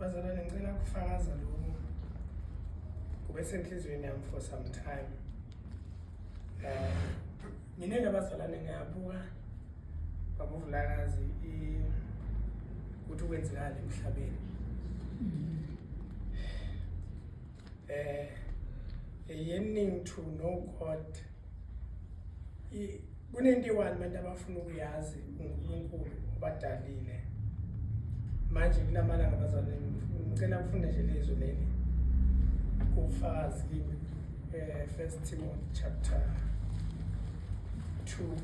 Bazalwane, ngicela kufakaza lokhu kube senhlizweni yami for some time. Mina ngabazalwane ngiyabuka babuvulakazi ukuthi kwenzekala emhlabeni. A yearning to know God. Kunento abantu abafuna ukuyazi uNkulunkulu obadalile. Manje kunamalanga bazalwane ngicela ufunda nje lezo leli kufakazi kimi 1 Timothy chapter 2.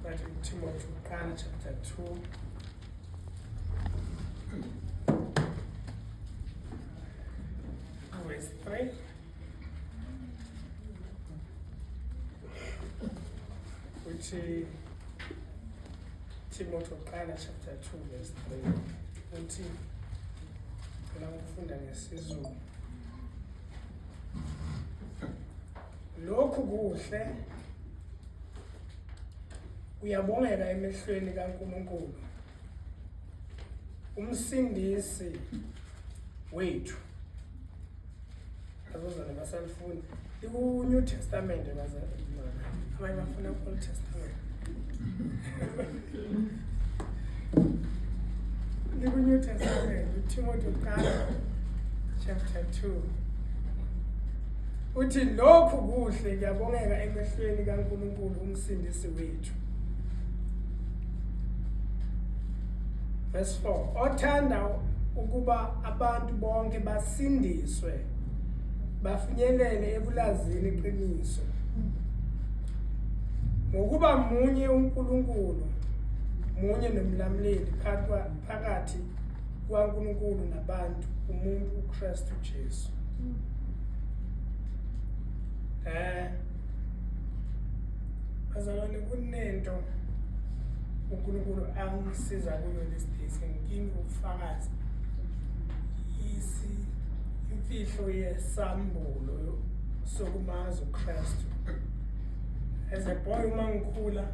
But Timothy chapter 2 verse 3. Which Timothy chapter 2 verse 3. Uthi la ukufunda ngesizulu. Lokhu kuhle uyabongeka emehlweni kaNkulunkulu, umsindisi wethu. Abazalwane basalifunda iku-New Testament bazalwane. Abanye bafuna ku-Old Testament. Iku-New Testament, Timothy chapter 2. Uthi lokhu kuhle kuyabongeka emehlweni kaNkulunkulu umsindisi wethu. Verse 4. Othanda ukuba abantu bonke basindiswe bafinyelele ebulazini iqiniso. Ngokuba munye uNkulunkulu, munye nomlamleli phakathi kwaNkulunkulu nabantu, umuntu uKristu Jesu. Bazalwane, kunento uNkulunkulu angisiza kuyo lesitesi ngini ukufakaza imfihlo yesambulo sokumazi uKristu. As a boy uma ngikhula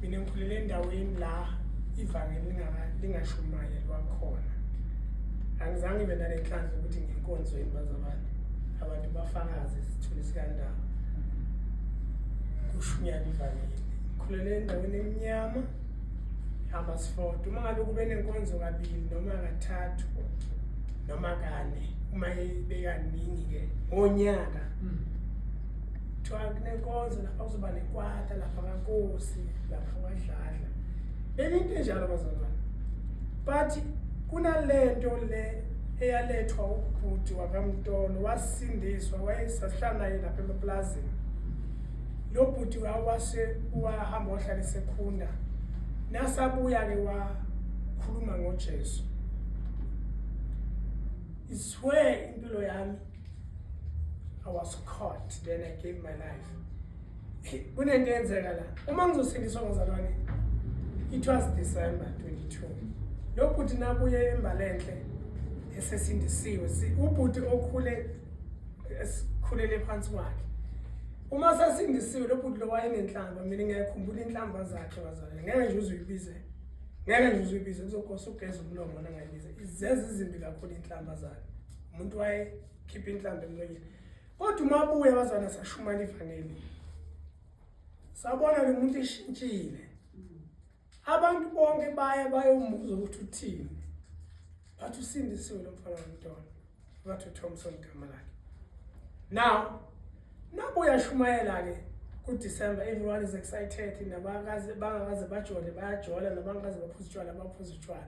mina ngikhulele endaweni la ivangeli lingashumayelwa khona. Angizange ngibe nalenhlanhla ukuthi nginkonzweni bazalwane abantu bafakaze isithule sikandaba kushunyana ivangeli. Ngikhulele endaweni emnyama Amasford. Uma ngabe kube nenkonzo kabili noma kathathu noma kane uma bekaningi ke ngonyaka kunenkonzo lapha kuzoba nekwata lapha kaNkosi lapha kwaDladla into enjalo bazalwane. But kunalento le eyalethwa ubhuti wakaMtono wasindiswa wayesahlala naye lapha emaplazini. Lo bhuti wahamba wahlala esekhunda nasabuya ke wakhuluma ngoJesu. I swear impilo yami I was caught, then I gave my life. Kunento eyenzeka la uma ngizosindiswa bazalwane, it was December 22. Lo bhuti nabuye eMbalenhle esesindisiwe, ubhuti esikhulele phansi kwakhe. Uma sasindisiwe lo bhuti lo wayenenhlamba, mina ngiyakhumbula inhlamba zakhe bazalwane. Ngeke nje uzuyibize kuzokosa ugeza umlomo wona ngayibize. Izeze izimbi kakhulu inhlamba zakhe. Umuntu wayekhipha inhlamba emlonyeni. Kodwa umabuya bazalwane sashumana ivangeli. Sabona lo muntu ishintshile. Abantu bonke bayombuza ukuthi uthini. Bathi usindisiwe lo mfana kaMtono. Bathi uThomson igama lakhe. Now, nabuya shumayela ke kuDecember, everyone is excited, nabakaze bangakaze bajole bayajola, nabangakaze baphuza utshwala baphuza utshwala.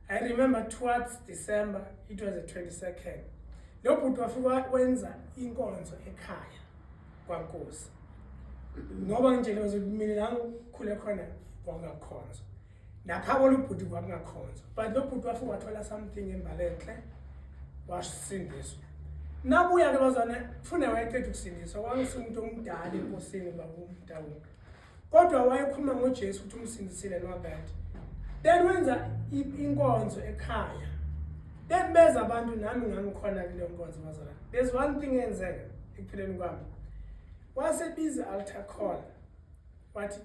I remember towards December, it was the 22nd. Lo bhuti wafika wenza inkonzo ekhaya kwaNkosi. Ngoba ngitshela ukuthi mina la ngikhule khona kwakungakhonzwa. Nakhabo lo bhuti kwakungakhonzwa. But lo bhuti wafika wathola something eMbalenhle wasindiswa. Nabuya ke bazalwane ufuna wayecela ukusindiswa, wangisumuntu omdala enkosini babumdawu. Kodwa wayekhuluma ngoJesu ukuthi umsindisile nobad. Then wenza inkonzo ekhaya. Then beza abantu nami ngangikhona kule nkonzo bazalwane. There's one thing eyenzeka ekuphileni kwami. Wasebiza altar call. Wathi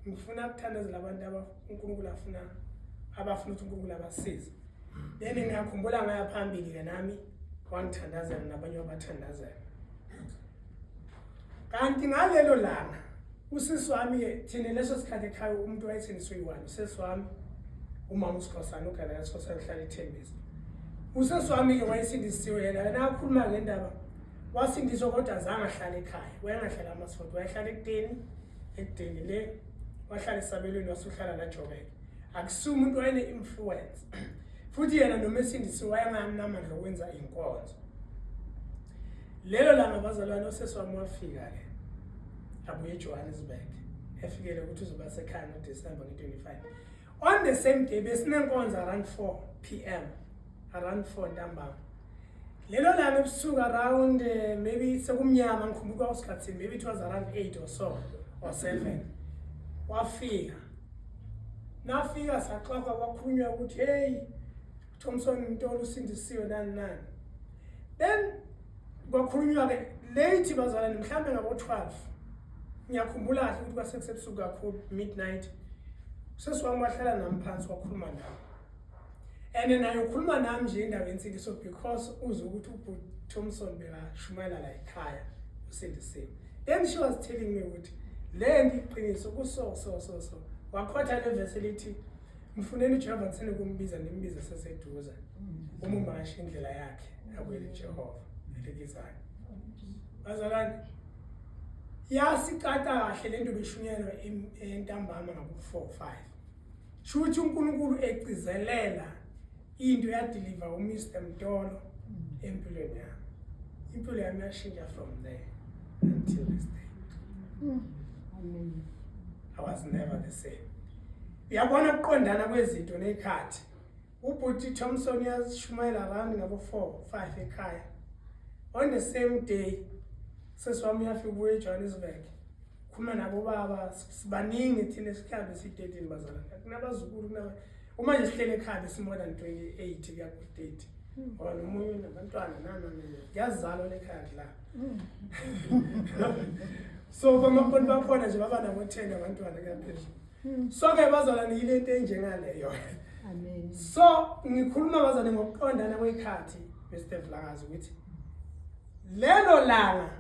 ngifuna ukuthandazela abantu uNkulunkulu abafuna ukuthi uNkulunkulu abasize. Then ngiyakhumbula ngaya phambili ke nami wangithandazela nabanye abathandazela. Kanti ngalelo langa usisi wami ke thina leso sikhathi ekhaya umuntu wayethendiswe yiwani usisi wami umama uSikhosana uGalaya Sikhosana uhlala eThembisa. Usisi wami ke wayesindisiwe yena nakhuluma ngendaba wasindiswa kodwa azange ahlale ekhaya. Wayengahlala eMasport, wayehlala ekudeni le wahlala esabelweni wasuhlala la Joburg. Akusuka umuntu wayene influence. Futhi yena noma esindisiwe wayenganamandla okwenza inkonzo. Lelo langa bazalwane usisi wami wafika ke abuye eJohannesburg. Efikele ukuthi uzoba sekhaya ngoDecember nge-25. On the same day besinenkonzo around 4 p.m. around 4 ntambama. Lelo langa ebusuku around maybe sekumnyama ngikhumbula usikhathi maybe it was around 8 or so or 7. Wafika. Nafika saxoxa kwakhulunywa ukuthi hey Thompson Mtolo usindisiwe nani. Then kwakhulunywa ke late bazalwane mhlambe ngabo 12. Ngiyakhumbula kahle ukuthi kwasesebusuku kakhulu midnight. Sesiwami wahlala nami phansi wakhuluma nami. And naye ukhuluma nami nje indaba yensindiso because uze ukuthi uThompson bekashumayela la ekhaya usindisiwe. Then she was telling me ukuthi le ndiqiniso kuso so wakhotha le verse elithi mfuneni uJehova ngisene kumbiza nimbiza seseduza uma masha indlela yakhe akwele Jehova elekizayo. Bazalwane yasikata kahle lento beshunyelwa entambama ngabo 4-5. Shuthi uNkulunkulu egcizelela into yadeliver uMr Mtolo empilweni yami. Impilo yami yashintsha from there until this day. Amen. I was never the same. Uyabona ukuqondana kwezinto nekhathi. Ubhuti Thompson yashumayela around ngabo 4-5 ekhaya. On the same day sesiwami yafika eJohannesburg. Khuluma nabo baba sibaningi thina esikhambe si13 bazalwane. Kunabazukulu kunaba uma nje sihlele ekhaya besimore than 28 kuya ku30. Ngoba nomunye nabantwana nana ngiyazalo lekhaya la. So bamakhona bakhona nje baba nabo 10 abantwana kuyaphezulu. So ke bazalwane yile into enjengaleyo. Amen. So ngikhuluma bazalwane ngokuqondana kwekhathi Mr. Vlakazi ukuthi lelo langa